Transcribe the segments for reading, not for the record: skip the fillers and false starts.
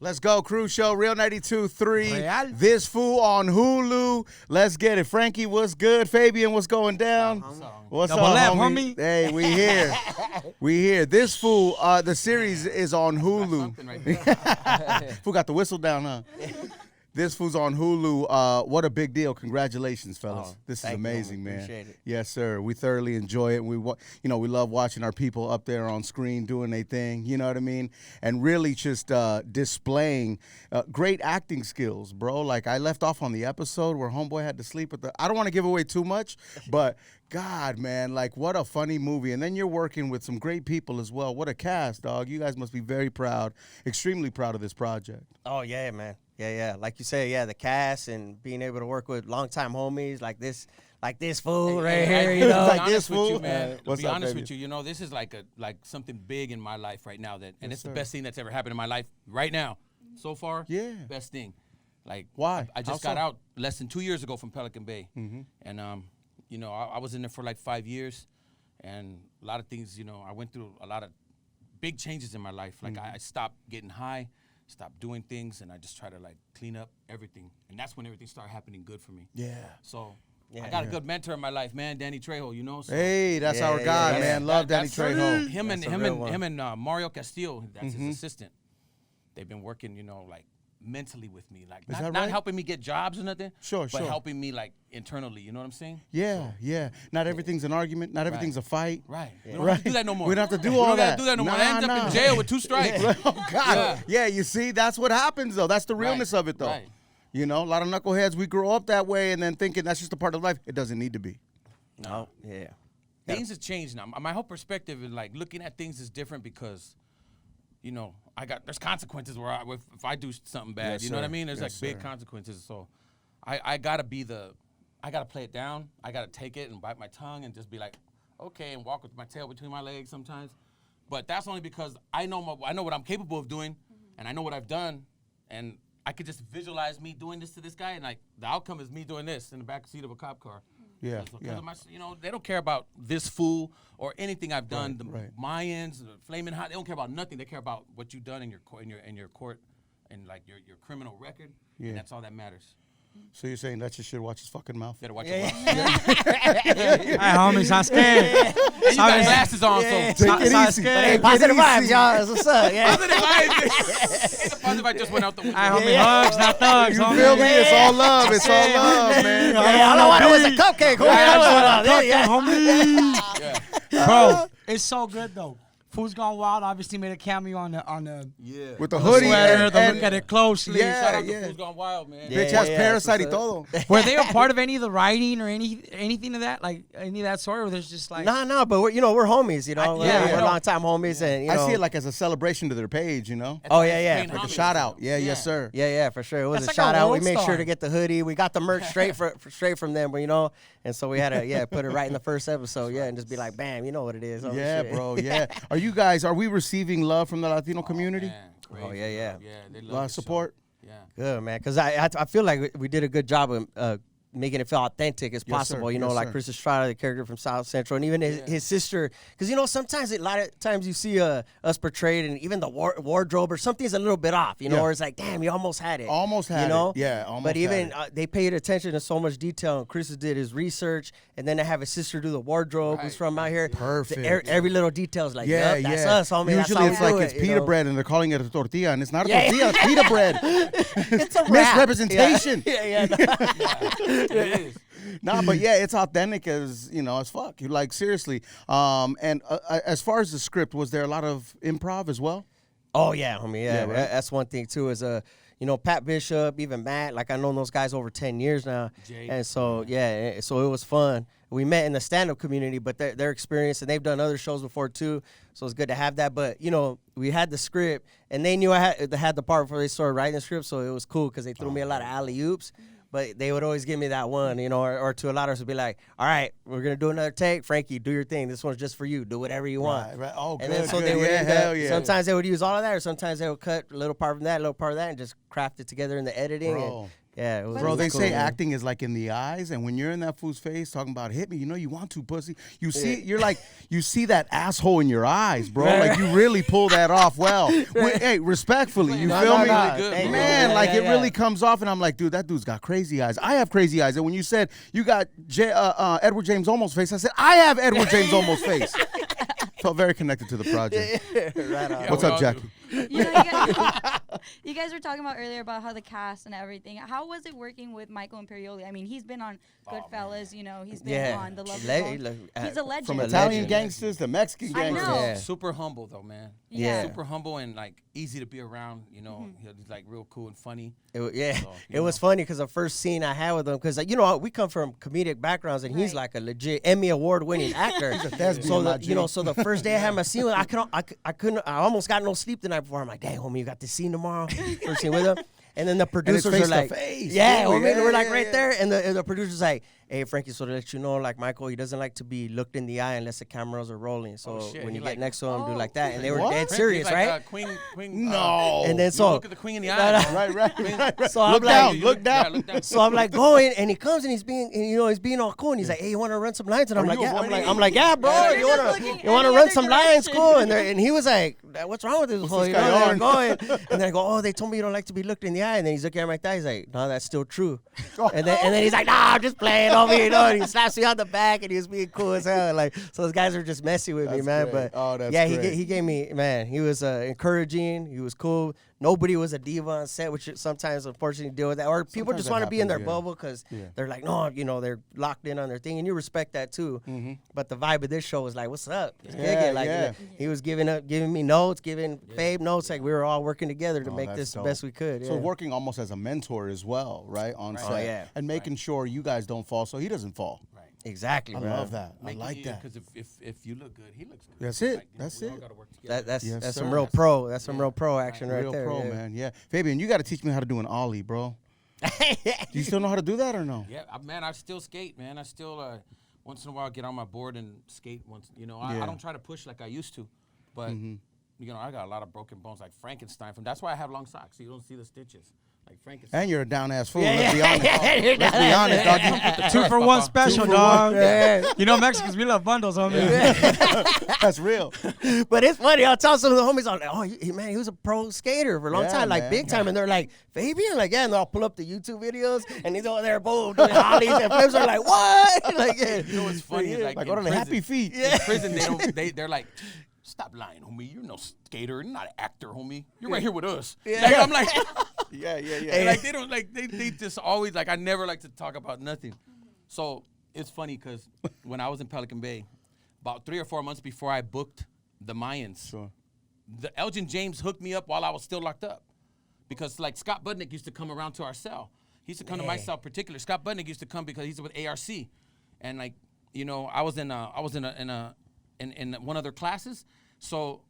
Let's go, Crew Show, Real 92.3. Real. This Fool on Hulu. Let's get it. Frankie, what's good? Fabian, what's going down? What's Double up, lap, homie? Hey, we here. We here. This Fool, the series is on Hulu. Right Fool got the whistle down, huh? This Fool's on Hulu. What a big deal. Congratulations, fellas. This is amazing, man. Appreciate it. Yes, sir. We thoroughly enjoy it. We love watching our people up there on screen doing their thing, you know what I mean? And really just displaying great acting skills, bro. Like, I left off on the episode where Homeboy had to sleep with I don't want to give away too much, but God, man, like, what a funny movie. And then you're working with some great people as well. What a cast, dog. You guys must be very proud, extremely proud of this project. Oh, yeah, man. Yeah. Like you say, the cast and being able to work with longtime homies like this fool right here, you know. Like this fool. You, man. What's to be up, honest baby? with you, this is like something big in my life right now. And it's sir. the best thing that's ever happened in my life right now. So far, Yeah. best thing. Like, Why? I just How got so? out less than 2 years ago from Pelican Bay. Mm-hmm. And, I was in there for like 5 years. And a lot of things, I went through a lot of big changes in my life. Like, I stopped getting high, stopped doing things, and I just try to, like, clean up everything. And that's when everything started happening good for me. Yeah. So I got a good mentor in my life, man, Danny Trejo, So Hey, that's our guy, man. Love Danny Trejo. Him That's a real one. and Mario Castillo, that's his assistant. They've been working, like mentally with me, like that not right? helping me get jobs or nothing. Sure. But helping me like internally. You know what I'm saying? Yeah. Not everything's an argument. Not everything's a fight. Right. We don't have to do that no more. We don't have to do all that. We don't have to do that no more. I end up in jail with 2 strikes. Oh, God. Yeah, you see, that's what happens, though. That's the realness of it, though. Right. A lot of knuckleheads, we grow up that way and then thinking that's just a part of life. It doesn't need to be. No. Yeah. Things have changed now. My whole perspective is like looking at things is different because, there's consequences where if I do something bad, Yes, you know what I sir. mean? There's Yes, like big sir. consequences. So I gotta I gotta play it down. I gotta take it and bite my tongue and just be like, okay, and walk with my tail between my legs sometimes. But that's only because I know what I'm capable of doing, and I know what I've done, and I could just visualize me doing this to this guy, and like the outcome is me doing this in the back seat of a cop car. Yeah, Because of my, they don't care about this fool or anything I've done. Right. The Mayans, the Flaming Hot, they don't care about nothing. They care about what you've done in your court and like your criminal record. Yeah. And that's all that matters. So you're saying that you should watch his fucking mouth? Better watch your mouth. Hey, homies, I'm scared. And you got glasses on, so Take it easy. Hey, positive vibes, y'all. That's what's up. Yeah. positive vibes. The positive vibe just went out the window. Hey, homie, hugs, not thugs. You homie. feel me? It's all love. It's all love, man. Hey, all I wanted was a cupcake. Bro, it's so good though. Fool's Gone Wild obviously made a cameo on the With the hoodie sweater. and Look at it closely. Yeah. Shout out to Who's Gone Wild, man. bitch has Parasite y that's todo. Were they a part of any of the writing or anything of that, like any of that sort, or there's just like No, but we're homies, I we're know. longtime homies, and I see it like as a celebration to their page, Oh, yeah. Paying Like Like a homage. shout out. Yeah, yes, sir. Yeah, for sure. It was That's a like shout a out. We world made star. sure to get the hoodie. We got the merch straight straight from them, and so we had to put it right in the first episode, and just be like, bam, you know what it is. Holy Yeah, shit. bro. Yeah. Are we receiving love from the Latino community? Man, Oh, crazy, yeah. bro. Yeah, they love A lot of the show. support. Yeah. Good, man, because I feel like we did a good job of making it feel authentic as Yes, possible. sir. You know, Yes, like sir. Chris Estrada, the character from South Central, and even his sister. Because, sometimes a lot of times you see us portrayed, and even the wardrobe or something's a little bit off, Yeah. or it's like, damn, you almost had it. Almost had it. Yeah, almost But had even it. they paid attention to so much detail, and Chris did his research, and then to have his sister do the wardrobe, who's from out here. Perfect. Every little detail is like, Yeah, yup, that's yeah. us, homie. Usually that's it's how we like do it's it, pita bread and they're calling it a tortilla, and it's not a Yeah. tortilla, it's pita bread. It's a wrap. Misrepresentation. Yeah. It is. Nah, but yeah, it's authentic as fuck. Like seriously. And as far as the script, was there a lot of improv as well? Oh yeah, homie. Yeah, right. That's one thing too. Is Pat Bishop, even Matt. Like I known those guys over 10 years now, Jake, and so so it was fun. We met in the stand-up community, but their experience, and they've done other shows before too. So it's good to have that. But we had the script, and they knew I had the part before they started writing the script, so it was cool because they threw me a lot of alley oops. But they would always give me that one, or to a lot of us would be like, all right, we're going to do another take. Frankie, do your thing. This one's just for you. Do whatever you want. Right. Oh, And good, then so good. they would Yeah, end up, hell yeah. sometimes they would use all of that, or sometimes they would cut a little part from that, a little part of that, and just craft it together in the editing. Bro. And Yeah, it was, Bro, it was they cool, say man. acting is like in the eyes, and when you're in that fool's face talking about hit me, you know you want to, pussy. You see, you're like, you see that asshole in your eyes, bro. Like you really pull that off well. Hey, respectfully, you feel me? Really good, Thank you. Man, Yeah, like yeah, it really comes off, and I'm like, dude, that dude's got crazy eyes. I have crazy eyes, and when you said you got Edward James Olmos face, I said I have Edward James Olmos face. Felt very connected to the project. Right on. Yeah, What's we up, all Jackie? do. You know, you guys were talking about earlier about how the cast and everything. How was it working with Michael Imperioli? I mean, he's been on Goodfellas, you know, he's been on The Lovely Bones. He's a legend. From A Italian legend. gangsters to Mexican I gangsters. know. Yeah. Super humble though, man. Yeah. Super humble and like easy to be around. You know, he's like real cool and funny. Yeah, So, it was funny because the first scene I had with him, because you know we come from comedic backgrounds, and he's Right. like a legit Emmy award-winning actor. thespian, So my the, you know, G. so the first day I had my scene, I couldn't, I almost got no sleep the night before. I'm like, dang, homie, you got this scene tomorrow. First scene with him, and then the producers face are to like, face. yeah, Yeah, homie, yeah, we're like yeah, right yeah. there, and the producers like, hey, Frankie, so to let you know, like Michael, he doesn't like to be looked in the eye unless the cameras are rolling. So Oh, shit. when He you like- get next to him, do Oh. like that, and they were What? dead He's serious, like, right? Queen. No. And then You so look at the queen in the eye. Right. So I'm Look like, down, look down. Yeah, look down. So I'm like going, and he comes and he's being all cool, and he's like, "Hey, you want to run some lines?" And I'm Are like, you "Yeah." avoiding I'm like, "Yeah, bro. Yeah, you you're just want looking to run any some other lines, direction. cool?" And he was like, "What's wrong with this fool? this You guy know, on?" going." And then I go, "Oh, they told me you don't like to be looked in the eye." And then he's looking at me like that. He's like, "No, that's still true." And then he's like, "Nah, I'm just playing on me," you know. And he slaps me on the back, and he was being cool as hell. Like, so those guys are just messing with me, That's man. great. But Oh, that's yeah, great. he gave me, man. He was encouraging. He was cool. Nobody was a diva on set, which sometimes unfortunately deal with that. Or people Sometimes just that want to be in their happens, yeah. bubble because Yeah. they're like, no, you know, they're locked in on their thing, and you respect that too. But the vibe of this show was like, what's up? Let's kick Yeah, it. Like yeah. he was giving me notes, giving Fabe notes. Like we were all working together to Oh, make that's this the dope. best we could. So yeah. working almost as a mentor as well, right? On set. yeah. And making sure you guys don't fall so he doesn't fall. Right. Exactly. I man. love that. I like that. Because if you look good, he looks good. That's it. Like, you know, That's we all it. gotta work together. That's Yes, some sir. real pro. That's some real pro action right Real there. pro, yeah. man. Yeah. Fabian, you got to teach me how to do an ollie, bro. Do you still know how to do that or no? Yeah, man, I still skate, man. I still once in a while get on my board and skate. Once, you know, I Yeah. don't try to push like I used to, but you know, I got a lot of broken bones like Frankenstein. That's why I have long socks, so you don't see the stitches like Frankenstein. And you're a down ass fool. Yeah, Let's be yeah, honest. yeah. Let's be honest, dog. Two for one special, dog. Yeah. You know Mexicans, we love bundles, homie. That's real. But it's funny. I'll tell some of the homies, I'm like, oh, man, he was a pro skater for a long Yeah, time, like man. big time. And they're like, Fabian? Like, yeah. And I'll pull up the YouTube videos, and he's over there, boom, doing ollies, and flips are like, what? Like, yeah. You know what's funny is like Like, in what are the prison, happy feet? in prison they're like, stop lying, homie. You're no skater. You're not an actor, homie. You're right here with us. Like, I'm like, Yeah. like they don't like they just always like I never like to talk about nothing. So it's funny because when I was in Pelican Bay, about 3 or 4 months before I booked the Mayans, Sure. the Elgin James hooked me up while I was still locked up, because like Scott Budnick used to come around to our cell. He used to come to my cell particular. Scott Budnick used to come because he's with ARC, and like you know I was in one of their classes, so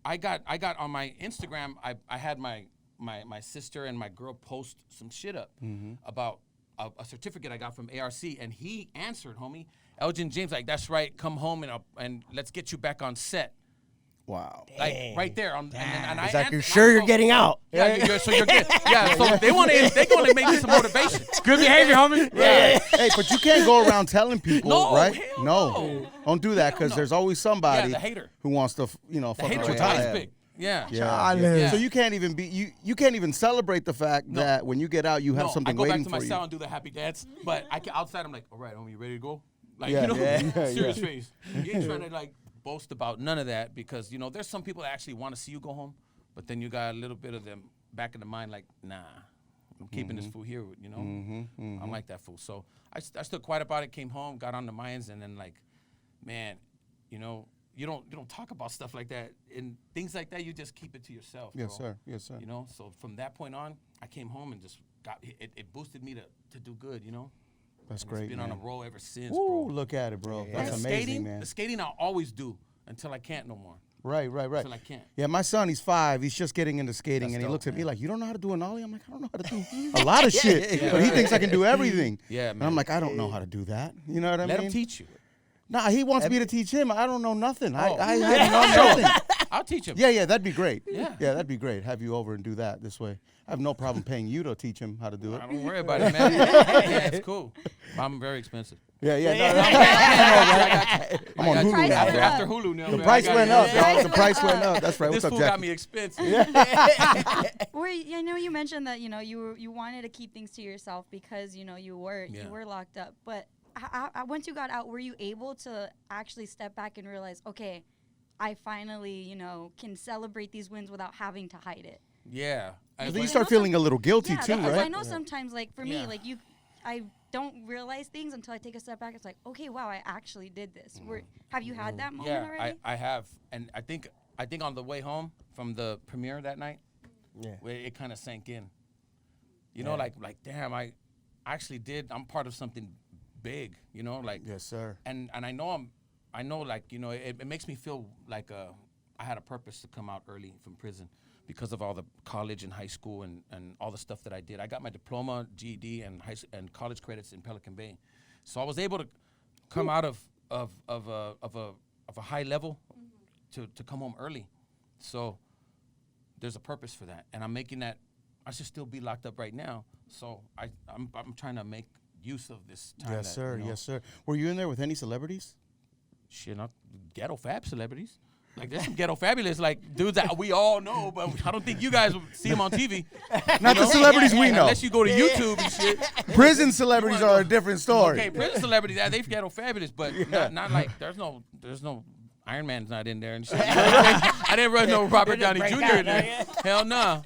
I got on my Instagram. I had my sister and my girl post some shit up about a certificate I got from ARC, and he answered, homie, Elgin James, like, that's right, come home and let's get you back on set. Wow. Like right there on. And He's like, you're sure you're getting out? Yeah, so you're good. Yeah, so they want to make me some motivation. Good behavior, homie. Yeah. Hey, but you can't go around telling people, No, right? hell No. no. Don't do that because no. there's always somebody Yeah, the hater. who wants to, fuck The with hater your with yeah. time. ice pick. Yeah. Yeah. Yeah. So you can't even you can't even celebrate the fact that when you get out, you have No, something I go back waiting to for my you. cell and do the happy dance, but outside I'm like, all right, homie, you ready to go? Like, Yeah, you know, yeah, serious face. You ain't trying to like boast about none of that, because you know there's some people that actually want to see you go home, but then you got a little bit of them back in the mind like, nah, I'm keeping this fool here, you know. I'm like that fool. So I stood quiet about it, came home, got on the Mayans, and then like, man, you know, you don't talk about stuff like that and things like that. You just keep it to yourself. Yes, bro. sir. Yes, sir. You know, so from that point on, I came home and just got it boosted me to do good. You know. That's And great, It's been man. on a roll ever since, Ooh, bro. look at it, bro. That's And amazing, man. The skating I'll always do until I can't no more. Right. Until I can't. Yeah, my son, he's 5. He's just getting into skating, That's and he dope, looks at me man. like, "You don't know how to do an ollie?" I'm like, "I don't know how to do a lot of shit," yeah, but he thinks I can do everything. Yeah, And I'm man. like, "I don't know how to do that." You know what I Let mean? him teach you. Nah, he wants me to teach him. I don't know nothing. Oh. I know nothing. I'll teach him. Yeah, that'd be great. Yeah. That'd be great. Have you over and do that this way. I have no problem paying you to teach him how to do it. Don't worry about it, man. Yeah, it's cool. I'm very expensive. Yeah. No, I'm on Hulu Price now. went bro. up. After Hulu now. The man, price I went got up, it. dog. The price went up. That's right. This What's up, fool got Jack? me expensive. I know you mentioned that you wanted to keep things to yourself because you were locked up. But once you got out, were you able to actually step back and realize, okay, I finally can celebrate these wins without having to hide it? Yeah. Then you start feeling a little guilty too, because right? I know sometimes, like for me, like I don't realize things until I take a step back. It's like, okay, wow, I actually did this. Have you had that moment already? I have, and I think on the way home from the premiere that night, it kind of sank in. Like damn, I actually did. I'm part of something big. Yes, sir. And I know it makes me feel like I had a purpose to come out early from prison because of all the college and high school and all the stuff that I did. I got my diploma, GED, and college credits in Pelican Bay, so I was able to come out of a high level to come home early. So there's a purpose for that, and I'm making that. I should still be locked up right now, so I'm trying to make use of this time. Yes, sir. Yes, sir. Were you in there with any celebrities? Shit, not ghetto fab celebrities. Like, there's some ghetto fabulous, like, dudes that we all know, but I don't think you guys will see them on TV. Not the celebrities we know. Unless you go to YouTube and shit. Prison celebrities are a different story. Okay, prison celebrities, they're ghetto fabulous, but not like, there's no Iron Man's not in there and shit. I didn't run no Robert Downey Jr. in there. Hell no.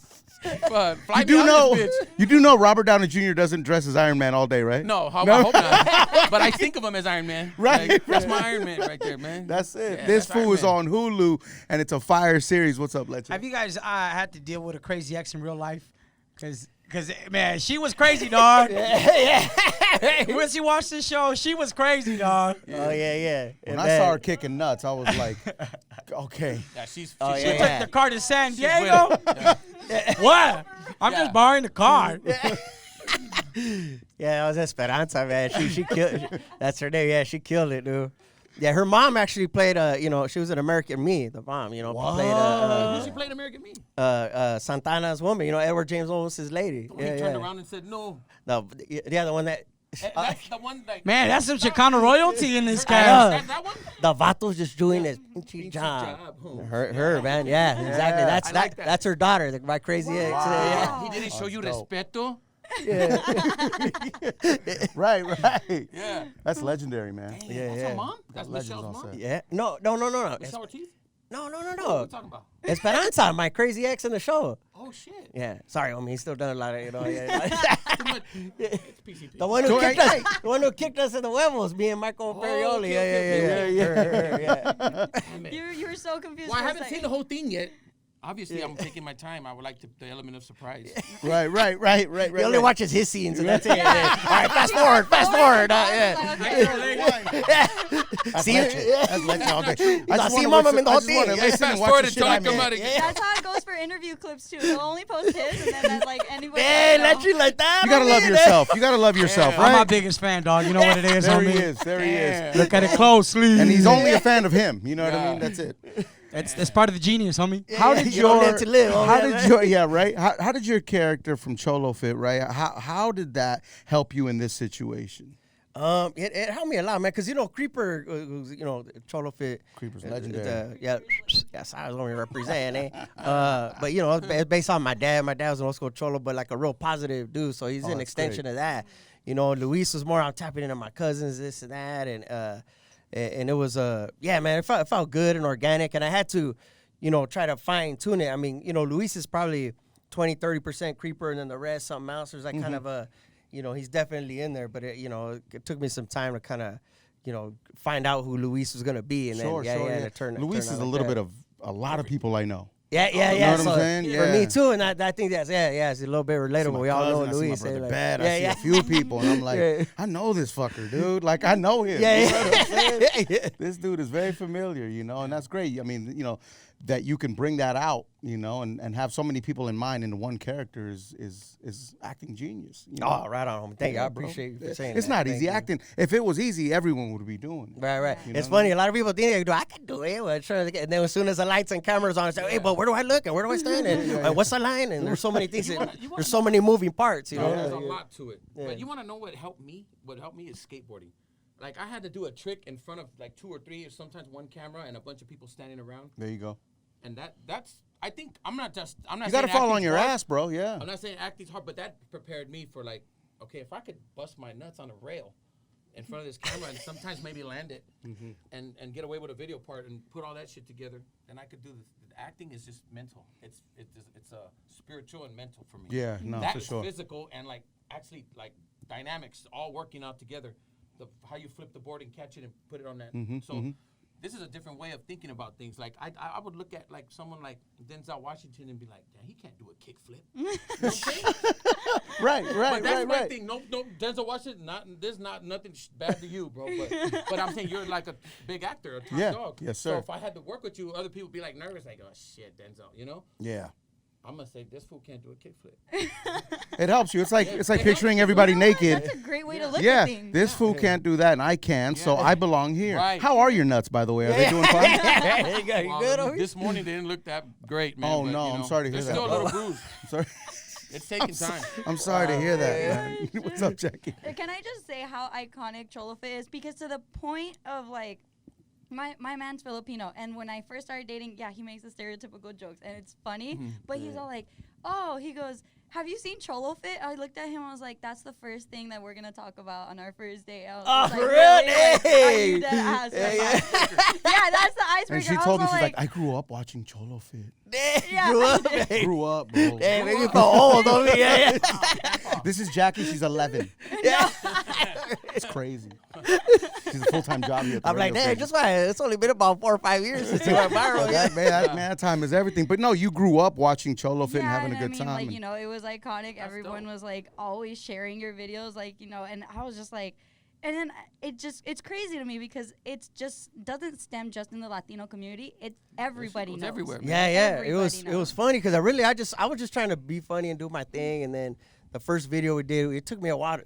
But You do know Robert Downey Jr. doesn't dress as Iron Man all day, right? No, I hope not. But I think of him as Iron Man. Right, Like, that's my Iron Man right there, man. That's it. Yeah, This that's Iron fool is Man. on Hulu, and it's a fire series. What's up, Leche? Have you guys had to deal with a crazy ex in real life? Because man, she was crazy, dog. When she watched this show, she was crazy, dog. Oh yeah. When I saw her kicking nuts, I was like, okay. Yeah, she's She took the car to San Diego. What? I'm just borrowing the car. Yeah, that was Esperanza, man. She killed. That's her name. Yeah, she killed it, dude. Yeah, her mom actually played. She was an American Me. The mom, played. She played American Me. Santana's woman. Edward James Olmos' lady. He turned around and said no. No, yeah, the one that. That's the one. Like, Man, that's some Chicano royalty in this I cast. know. that one. The Vato's just doing his job. Her man, yeah, exactly. I like that. That's her daughter, my crazy ex. Yeah. He didn't show you dope. respeto. Right. Yeah. That's legendary, man. That's her mom. That's Legends Michelle's on mom. set. Yeah. No. Michelle Ortiz. No. What are you talking about? Esperanza, my crazy ex in the show. Oh shit. Yeah. Sorry, homie. He's still done a lot of, Yeah. Too much. It's PCP. The one who kicked us in the huevos, me and Michael Imperioli. You were so confused. Well, I for a haven't second. seen the whole thing yet. Obviously, I'm taking my time. I would like the element of surprise. Right. He only watches his scenes, and that's it. Yeah. All right, fast forward. See, That's Leche all day. I see Mama in the whole thing. Fast forward and tell him come out again. That's how it goes for interview clips too. They'll only post his, and then anybody. Hey, else. let you like that. You gotta love yourself. You gotta love yourself, I'm my right? biggest fan, dog. You know what it is, There he homie? is. There he is. Look at it closely. And he's only a fan of him. You know what I mean? That's it. It's part of the genius, homie. How did you don't live to live, how did your character from Cholofit, right? How did that help you in this situation? It helped me a lot, man, because Creeper, who's Cholofit. Creeper's legendary. Yes, I was only representing. But it's based on my dad. My dad was an old school Cholo, but like a real positive dude. So he's an that's extension great. of that. Luis was more on tapping into my cousins, this and that, and it was man, it felt good and organic, and I had to, try to fine tune it. I mean, Luis is probably 20-30% Creeper, and then the rest something else. There's like kind of a, he's definitely in there, but it took me some time to kind of, find out who Luis was gonna be, and Sure. to turn. Luis is a little bit of a lot of people I know. Yeah. You know what I'm saying? For Yeah. me too, and I think that's it's a little bit relatable. We all know Luis. I see my brother like, Bad. I see a few people, and I'm like, I know this fucker, dude. Like, I know him. Yeah. You know what I'm saying? This dude is very familiar, and that's great. I mean, that you can bring that out, you know, and have so many people in mind in one character is acting genius. You know? Oh, right on. Thank you. I bro. appreciate you for saying It's that. not Thank easy you. acting. If it was easy, everyone would be doing it. Right. You It's know what I funny. A lot of people think I can do it. Well, sure. And then as soon as the lights and cameras on, I say, hey, but where do I look and where do I stand and what's the line? And there's so many things. There's so many moving parts. You know. There's a lot to it. But you want to know what helped me? What helped me is skateboarding. Like I had to do a trick in front of like 2 or 3 or sometimes one camera and a bunch of people standing around. There you go. And that's I think I'm not. You got to fall on your ass, bro. Yeah. I'm not saying acting's hard, but that prepared me for like, okay, if I could bust my nuts on a rail in front of this camera and sometimes maybe land it and get away with a video part and put all that shit together, then I could do this. Acting is just mental. It's spiritual and mental for me. Yeah, no, that for is sure. physical and like actually like dynamics all working out together. How you flip the board and catch it and put it on that. This is a different way of thinking about things. Like I would look at like someone like Denzel Washington and be like, damn, he can't do a kick flip. You know what I'm saying? Right. But that's my thing. No, Denzel Washington. There's nothing bad to you, bro. But I'm saying you're like a big actor, a top dog. Yes, sir. So if I had to work with you, other people would be like nervous, like, oh shit, Denzel, you know? Yeah. I'm gonna say this fool can't do a kickflip. It helps you. It's like picturing everybody naked. That's a great way to look Yeah, at things. this fool can't do that, and I can, so I belong here. Right. How are your nuts, by the way? Are they doing fine? You good over here? This morning they didn't look that great, man. Oh, but, no, you I'm know, sorry to hear they're that, still a bro. little bruised. Sorry. It's taking time. I'm sorry to hear that, man. What's up, Jackie? Can I just say how iconic Cholofit is? Because to the point of like, my man's Filipino, and when I first started dating, yeah, he makes the stereotypical jokes, and it's funny, but he's all like, oh, he goes, have you seen Cholofit? I looked at him, I was like, that's the first thing that we're gonna talk about on our first date. I was like, really? Like, are you dead ass? Yeah, that's the icebreaker. And she I told me, was she's like, I grew up watching Cholofit. Yeah. Grew up, Grew up, bro. Hey, make me feel old over here. Yeah. This is Jackie. She's 11. It's crazy. She's a full-time job here. At the I'm like, radio damn, station. just why it's only been about 4 or 5 years since you went viral. But that time is everything. But no, you grew up watching Cholofit and having a good time. Like, and- you know, it was iconic. Everyone was like always sharing your videos, like, you know, and I was just like, and then it's crazy to me because it's just doesn't stem just in the Latino community. It's everybody knows. everywhere, man. Yeah. It was knows. funny because I was just trying to be funny and do my thing, and then the first video we did, it took me a while.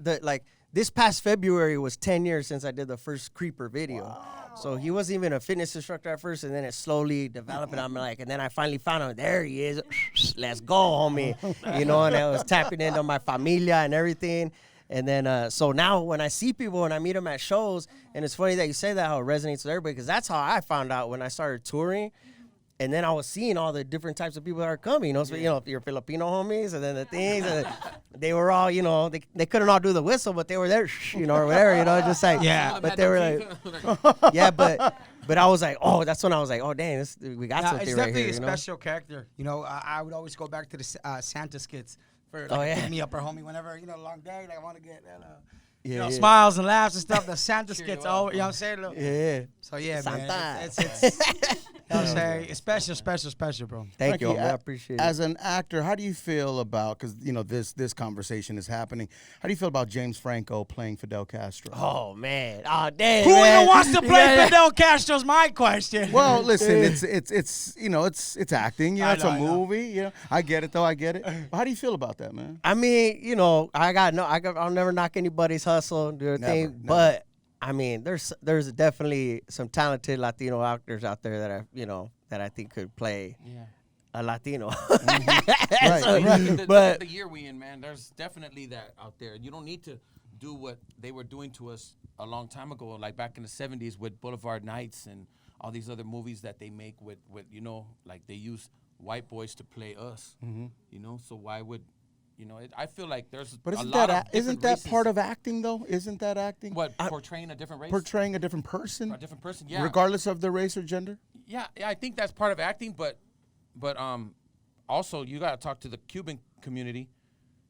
This past February was 10 years since I did the first Creeper video. Wow. So he wasn't even a fitness instructor at first, and then it slowly developed, and I'm like, and then I finally found him. There he is. Let's go, homie. You know, and I was tapping into my familia and everything. And then, so now when I see people and I meet them at shows, and it's funny that you say that, how it resonates with everybody, because that's how I found out when I started touring. And then I was seeing all the different types of people that are coming, you know, so, you know, your Filipino homies, and then the things, and they were all, you know, they couldn't all do the whistle, but they were there, you know, or whatever, you know, just like, but they were like, yeah, but I was like, oh, that's when I was like, oh, dang, we got something it's right definitely here, a you know? special character. You know, I would always go back to the Santa skits for pick me up or homie whenever, you know, long day, like I want to get you know, smiles and laughs and stuff. The Santa skits, oh, you know what I'm saying? Yeah. So yeah, Santa. man, it's you know what I'm saying? It's special, bro. Thank you, Frankie, man. I appreciate it. As an actor, how do you feel about, because, you know, this conversation is happening, how do you feel about James Franco playing Fidel Castro? Oh, man. Oh, damn, Who man. even wants to play Fidel Castro's my question? Well, listen, it's you know, it's acting. You know, I it's know, a I know. movie. You know, I get it though. I get it. But how do you feel about that, man? I mean, you know, I'll never knock anybody's hustle, do their thing, never. but I mean, there's definitely some talented Latino actors out there that I think could play a Latino. Right. But the year we in, man, there's definitely that out there. You don't need to do what they were doing to us a long time ago, like back in the 70s with Boulevard Nights and all these other movies that they make with you know, like they use white boys to play us. You know, so why would, you know, I feel like there's But a isn't lot that of isn't different that races. part of acting though? Isn't that acting? What, portraying a different race? Portraying a different person, A different person, yeah. regardless of their race or gender. Yeah, I think that's part of acting, but also you got to talk to the Cuban community,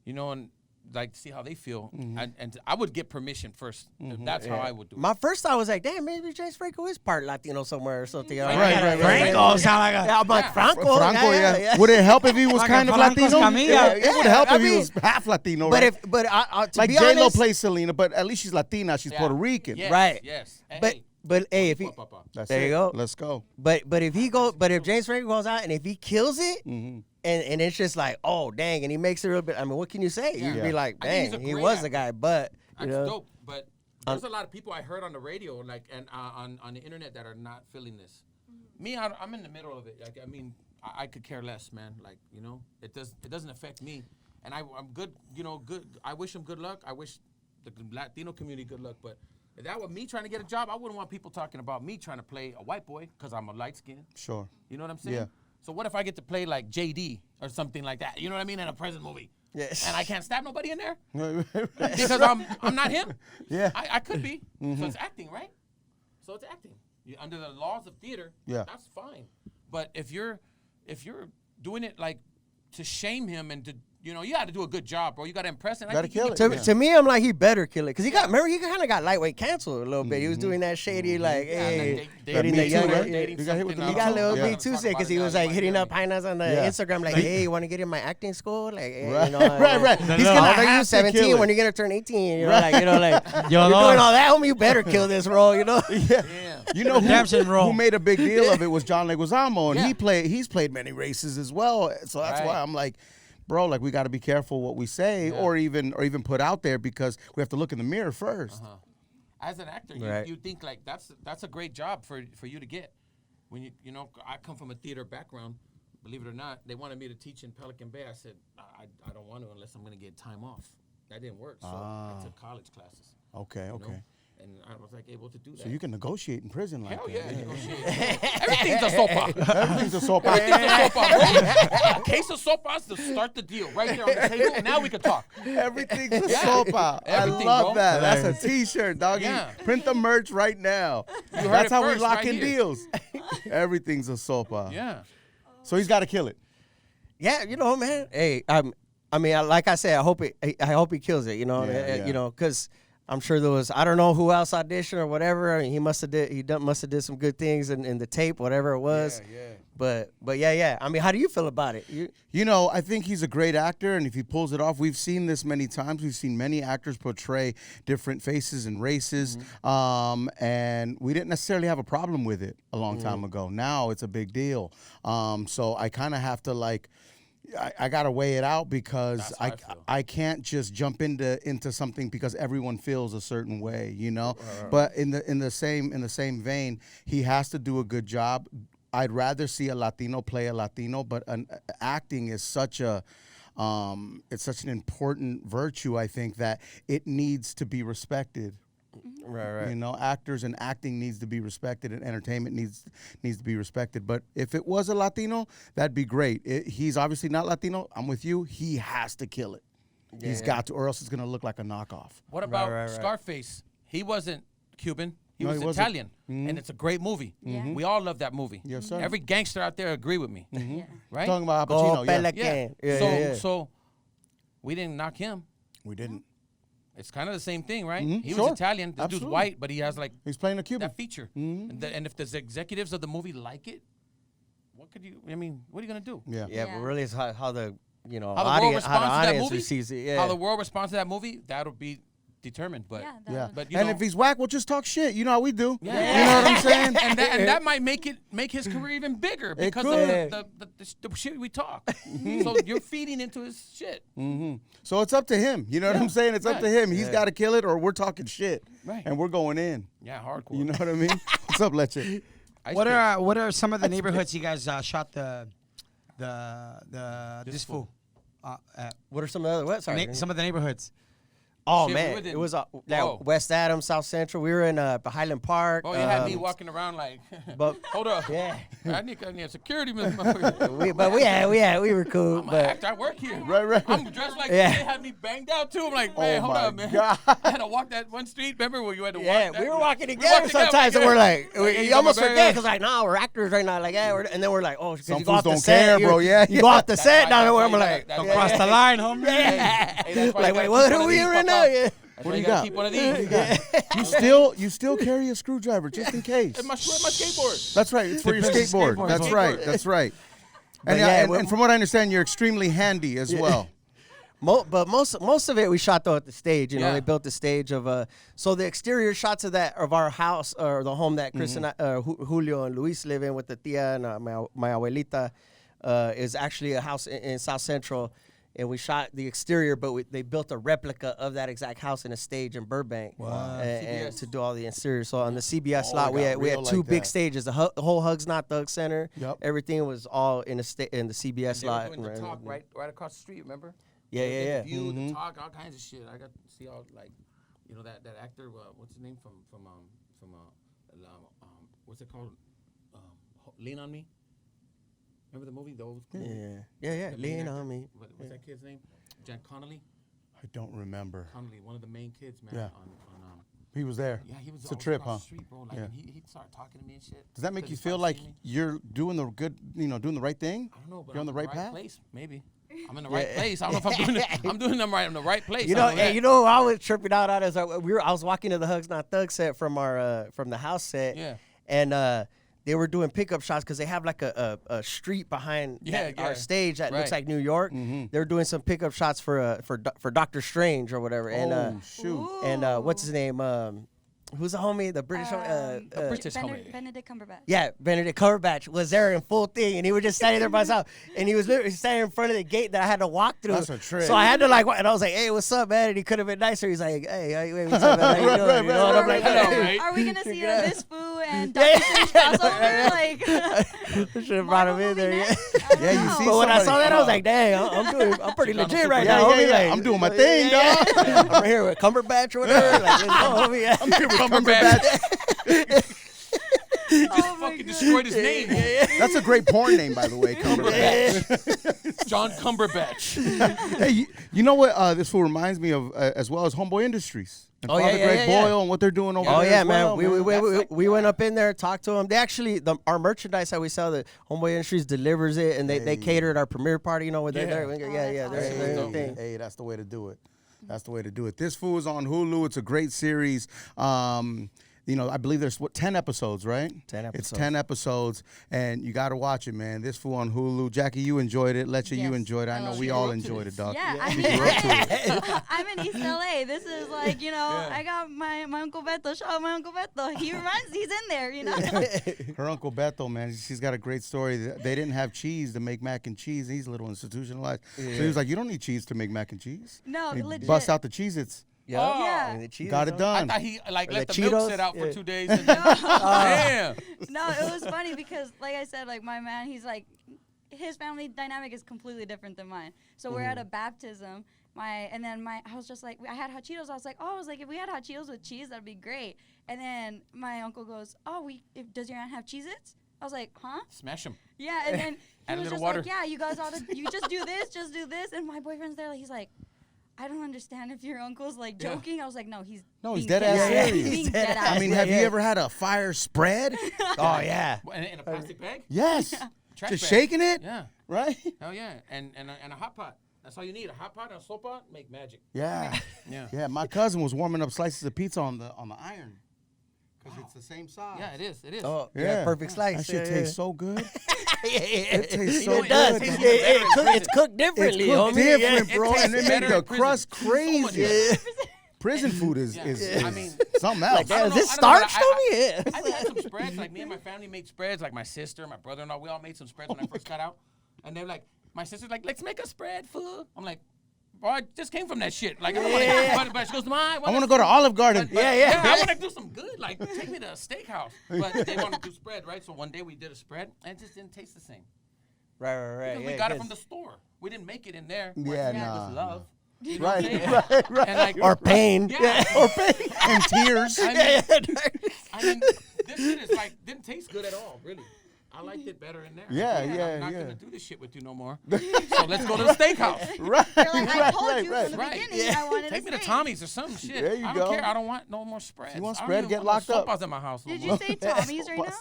you know, and like see how they feel. And I would get permission first. That's how I would do it. my first thought was like, damn, maybe James Franco is part Latino somewhere or something. Right. Franco sound like a. Yeah, I'm like, Franco. Franco, yeah. Would it help if he was Like kind a of Franco's Latino? Camilla. It would help I if he mean, was half Latino, But right? to Like be J-Lo honest, plays Selena, but at least she's Latina. She's Yeah. Puerto Rican. Yes, Right. Yes. But Hey, But hey, if he, That's there it. you go. Let's go. But if James Franco goes out and if he kills it, and it's just like, oh dang, and he makes it a little bit. I mean, what can you say? You'd be like, dang, he was the guy. But you That's know, dope. But there's a lot of people I heard on the radio, like, and on the internet that are not feeling this. Me, I'm in the middle of it. Like, I mean, I could care less, man. Like, you know, it doesn't affect me, and I'm good. You know, good. I wish him good luck. I wish the Latino community good luck. But if that were me trying to get a job, I wouldn't want people talking about me trying to play a white boy because I'm a light skin. Sure. You know what I'm saying? Yeah. So what if I get to play like JD or something like that? You know what I mean? In a prison movie. Yes. And I can't stab nobody in there because I'm not him. Yeah. I could be. So it's acting, right? So it's acting. Under the laws of theater, that's fine. But if you're doing it like to shame him and to, you know, you got to do a good job, bro. You got to impress him. Got to kill it. To me, I'm like, he better kill it. Because remember, he kind of got lightweight canceled a little bit. He was doing that shady, like, hey, hitting the young. You got hit with the He got a little Yeah. Me Too sick because he was like hitting up Hainas on the Instagram, like, hey, you want to get in my acting school? Like, hey, Right. you know, Right. He's He's gonna gonna have have you to 17 kill when it. you're gonna turn 18. You know, like, you're Yo, doing all that, homie. You better kill this role. You know. Yeah. You know Redemption role. who made a big deal of it was John Leguizamo, and Yeah. he's played many races as well. So that's why I'm like, bro, like we got to be careful what we say or even put out there because we have to look in the mirror first. As an actor, you think like that's a great job for you to get. When you know, I come from a theater background. Believe it or not, they wanted me to teach in Pelican Bay. I said I don't want to unless I'm going to get time off. That didn't work, so I took college classes. Okay. You know? And I was like able to do that. So you can negotiate in prison like Hell that. yeah, negotiate. Everything's a soap opera. Everything's a soap opera. Everything's a soap opera. A case of soap operas to start the deal right there on the table. Now we can talk. Everything's a soap opera. I Everything, love bro. that. That's a T-shirt, doggy. Yeah. Print the merch right now. heard That's it how we first, lock right in here. deals. Everything's a soap opera. Yeah. So he's got to kill it. Yeah, you know, man. Hey, I mean, like I said, I hope he kills it. You know, Yeah. you know, because I'm sure there was, I don't know who else auditioned or whatever. I mean, he must have did some good things in the tape, whatever it was. Yeah. But yeah. I mean, how do you feel about it? You know, I think he's a great actor, and if he pulls it off, we've seen this many times. We've seen many actors portray different faces and races, and we didn't necessarily have a problem with it a long time ago. Now it's a big deal. So I kind of have to like. I gotta weigh it out because I can't just jump into something because everyone feels a certain way, you know. But in the same vein, he has to do a good job. I'd rather see a Latino play a Latino, but acting is such an important virtue. I think that it needs to be respected. Right. You know, actors and acting needs to be respected, and entertainment needs to be respected. But if it was a Latino, that'd be great. He's obviously not Latino. I'm with you. He has to kill it. He's got to, or else it's gonna look like a knockoff. What about Scarface? He wasn't Cuban. He was wasn't. Italian, and it's a great movie. We all love that movie. Yes, sir. Every gangster out there agree with me, right? Talking about Al Pacino, So we didn't knock him. We didn't. It's kind of the same thing, right? He Sure. was Italian. This dude's white, but he has like He's playing a Cuban. that feature. And if the executives of the movie like it, what are you gonna do? Yeah, but really, it's how the How the world audience responds to that movie, receives it. Yeah. how the world responds to that movie, that'll be determined. But Yeah. But you And know, if he's whack, we'll just talk shit. You know how we do. Yeah. You know what I'm saying? and that might make his career even bigger because of the shit we talk. So you're feeding into his shit. So it's up to him. You know what I'm saying? It's up to him. He's got to kill it, or we're talking shit, Right. and we're going in. Yeah, hardcore. You know what I mean? What's up, Leche? What are some of the neighborhoods you guys shot the this fool? What are some of the other websites? Some of the neighborhoods. Oh Shit, man, we it was Whoa. West Adams, South Central. We were in Highland Park. Oh, you had me walking around like, but hold up. yeah, I need security, motherfucker. we were cool. I'm an But actor. I work here. Right. I'm dressed like Yeah. they had me banged out too. I'm like, man, hold my up, man. God. I had to walk that one street. Remember where you had to walk? yeah, that? we were walking We together walked sometimes, and we're like, hey, you almost got my forget bag? because like, nah, we're actors right now. Like, yeah, and then we're like, oh, 'cause Some you go off fools the don't set, care, bro. Yeah. you go off the set That's down there. why We're you like, gotta- Cross the line, homie. yeah. Hey, that's why Like, you wait, gotta what keep are one we of in these, right now? Papa. Yeah. That's What why do you gotta got? Keep one of these. You still carry a screwdriver just in case. And my skateboard. That's right. It's for your skateboard. That's right. But and, yeah, and from what I understand, you're extremely handy as well. But most of it we shot though at the stage. You know, Yeah. they built the stage of so the exterior shots of our house or the home that Chris and I, Julio and Luis live in with the tia and my abuelita is actually a house in South Central, and we shot the exterior, but they built a replica of that exact house in a stage in Burbank. Wow. And to do all the interior. So on the CBS Oh, lot, it we got had real two like big that. stages. The whole Hugs Not Thug Center. Yep. Everything was all in the CBS They were lot. doing the talk right across the street. Remember? Yeah, They did yeah. The View, the talk, all kinds of shit. I got to see all like, you know, that actor. What's his name from what's it called? Lean on Me. Remember the movie? Those. Yeah. The Lean actor. on me. What's that kid's name? Jack Connolly. I don't remember. Connolly, one of the main kids, man. Yeah. On He was there. yeah, he was. It's a always trip, across huh? the street, bro. Like, Yeah. and he started talking to me and shit. Does that make Because you he feel started like seeing me. you're doing the good, doing the right thing? I don't know, but You're on I'm the in right path? place, maybe. I'm in the right place. I don't know if I'm doing it. I'm doing them right in the right place. You I know, that. you know, I was tripping out on is I was walking to the Hugs Not Thug set from the house set, Yeah. and they were doing pickup shots because they have like a street behind our stage that looks Right. like New York. They were doing some pickup shots for Doctor Strange or whatever, Oh, and shoot. and what's his name? Who's the homie? The British. British homie. Benedict Cumberbatch. Yeah, Benedict Cumberbatch was there in full thing, and he was just standing there by himself, and he was literally standing in front of the gate that I had to walk through. That's a trip. So I had to like, and I was like, "Hey, what's up, man?" And he could have been nicer. He's like, "Hey, what's up, man? How you doing?" You know, and I'm like, Hello, "Hey." mate. Are we gonna see this foo and Dr. Strange crossover? Like, Should have brought him in there. Yeah. Yeah, you see But when I somebody- saw that, I was like, "Dang, I'm pretty legit right Yeah, now." yeah, homie. yeah. Like, I'm doing my thing, dog. I'm right here with Cumberbatch or whatever. Like, let's go, homie. I'm here with Cumberbatch. oh my Fucking God. destroyed his name. That's a great porn name, by the way, Cumberbatch. John Cumberbatch. Hey, you know what this fool reminds me of as well as Homeboy Industries. And Oh, yeah, Father yeah, Greg yeah, yeah. Boyle and what they're doing over Oh there yeah, as man. well, We went up in there, talked to them. They actually our merchandise that we sell, the Homeboy Industries delivers it, and they catered our premiere party. You know, where they're there. Yeah, that's they're awesome. their thing. Hey, that's the way to do it. That's the way to do it. This fool is on Hulu. It's a great series. You know, I believe there's 10 episodes, right? 10 It's episodes. 10 episodes, and you got to watch it, man. This fool on Hulu. Jackie, you enjoyed it. Letcha, you Yes. enjoyed it. I know Oh, we yeah. all You're up to enjoyed this. it, dog. Yeah, I You mean, grew up to I'm in East LA. This is like, you know, Yeah. I got my Uncle Beto. Shout out my Uncle Beto. He's in there, you know. Her Uncle Beto, man, she's got a great story. They didn't have cheese to make mac and cheese. He's a little institutionalized. So he was like, you don't need cheese to make mac and cheese. No, And he legit. bust out the Cheez-Its. Yeah. And the cheese Got is it on. I done. thought he like Or let the the milk Cheetos? sit out for Yeah. 2 days. And then, damn. No, it was funny because, like I said, like my man, he's like, his family dynamic is completely different than mine. So we're at a baptism. I was just like, I had hot Cheetos. I was like, if we had hot Cheetos with cheese, that'd be great. And then my uncle goes, does your aunt have Cheez-Its? I was like, huh? Smash him. Yeah, and then Add he a was little just water. like, yeah, you guys you just do this. And my boyfriend's there, like, he's like, I don't understand if your uncle's like Yeah. joking. I was like, no, he's he's being dead ass serious. serious. He's being He's dead dead ass. ass. I mean, have you ever had a fire spread? Oh yeah. In a plastic bag? Yes. Trash Just bag. shaking it, Yeah. right? Hell yeah. And a hot pot. That's all you need. A hot pot and a soap pot make magic. Yeah. Yeah. Yeah, my cousin was warming up slices of pizza on the iron. Because it's the same size. Yeah, it is. It is. Oh yeah. Perfect slice. That shit tastes so good. It tastes so It does. good. It's cooked It's differently, cooked homie. different, Yeah. bro, It and it tastes made better the in prison. crust So much crazy. better. Prison food is I mean, something else. Like, I don't is know- this I don't know, starch, but homie? Yeah. I've had some spreads. Like me and my family made spreads. Like my sister, my brother-in-law, we all made some spreads when I first got out. And they're like, my sister's like, let's make a spread, fool. I'm like, bro, I just came from that shit. Like, I don't wanna, but she goes, I I want to go to Olive Garden. But, I want to do some good. Like, take me to a steakhouse. But they want to do spread, right? So one day we did a spread, and it just didn't taste the same. Right. Because we got it from the store. We didn't make it in there. Yeah, It nah. was love. You know what I'm Right, saying? right. And like, Or pain. yeah. And tears. I mean, this shit is like, didn't taste good at all, really. I liked it better in there. Yeah, I'm yeah, not yeah. going to do this shit with you no more. So let's go to the steakhouse. Right, They're like, I right, told right, you right. from the Right. beginning I wanted Take me to to stay. Tommy's or some shit. There you I go. don't care. I don't want no more spreads. You want I don't spread, even get want locked no up. sopas in my house no Did more. you say Tommy's right now?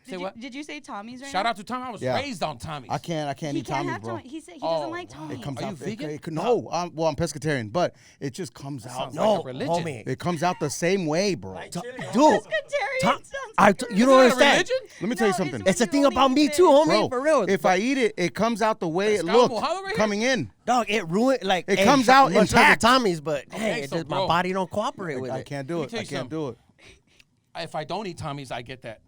Did you say Tommy's right Shout now? out to Tommy. I was Yeah. raised on Tommy's. I can't He eat can't Tommy, have bro. Tommy. He said he doesn't like wow. Tommy. It comes Are out. you vegan? No, I'm pescatarian, but it just comes out. sounds No, like a religion. homie. It comes out the same way, bro. Dude, Pescatarian sounds you don't Is that a understand. religion? Let me tell you No, something. when It's a you thing only about eat me fish. too, homie. Bro, For real. if I eat it, it comes out the way it Pescado looked mojado right here? coming in. Dog, it ruined like It comes out much like intact. the Tommy's, but Okay, dang, so, my bro. body don't cooperate with I it. can't do Let me it. tell I you can't do it. If I don't eat Tommy's, I get that.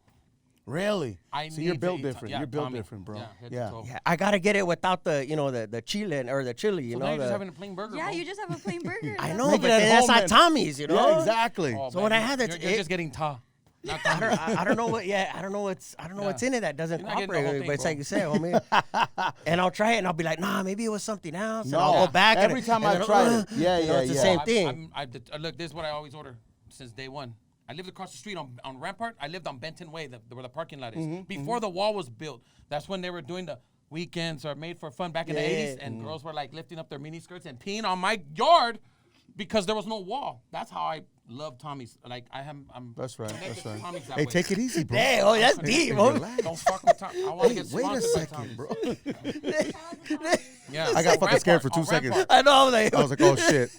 Really? I So you're need to built eat different. yeah, You're built Tommy. different, bro. Yeah, head to Yeah. toe. Yeah, I gotta get it without the the chili or the chili. You So now know, you're just the, having a plain burger. Yeah, bro. you just have a plain burger. I That's know, Make but it at then that's home, not man. Tommy's. You know. Yeah, exactly. Oh, So man, when I had that, you're just getting ta. Not Tommy's. I don't know what. Yeah, I don't know what's in it that doesn't You're not getting the cooperate whole with it. thing, But it's bro. like you said, homie. And I'll try it, and I'll be like, nah, maybe it was something else. And No. I'll go back. Every and, time and I then, tried it. Yeah, you know, yeah, it's the yeah. same thing. Look, this is what I always order since day one. I lived across the street on Rampart. I lived on Benton Way, where the parking lot is. Before the wall was built, that's when they were doing the weekends or made for fun back in the Yeah, 80s. yeah. And girls were like lifting up their mini skirts and peeing on my yard because there was no wall. That's how I love Tommy's. Like I'm. That's right. connected That's to right. Tommy's that Hey, way. take it easy, bro. Dang, oh, that's deep, homie. Don't fuck with Tommy. I want to Hey, get wait a sponsored by second, Tommy's. bro. Yeah, I got fucking scared for 2 on seconds. Rampart. I know. Like, I was like, oh shit.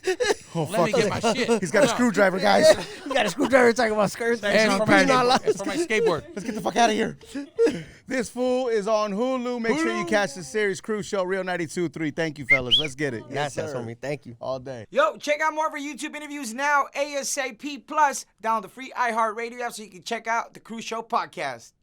Oh Let me fuck. get my shit. He's got a Yeah. screwdriver, guys. you got a screwdriver talking about skirts. And He's for my peeing on skateboard. lights. It's for my skateboard. Let's get the fuck out of here. This fool is on Hulu. Make sure you catch the series Cruise Show, Real 92.3. Thank you, fellas. Let's get it. Yes, sir. homie. Thank you. All day. Yo, check out more of our YouTube interviews now, ASAP Plus. Download the free iHeartRadio app so you can check out the Cruise Show podcast.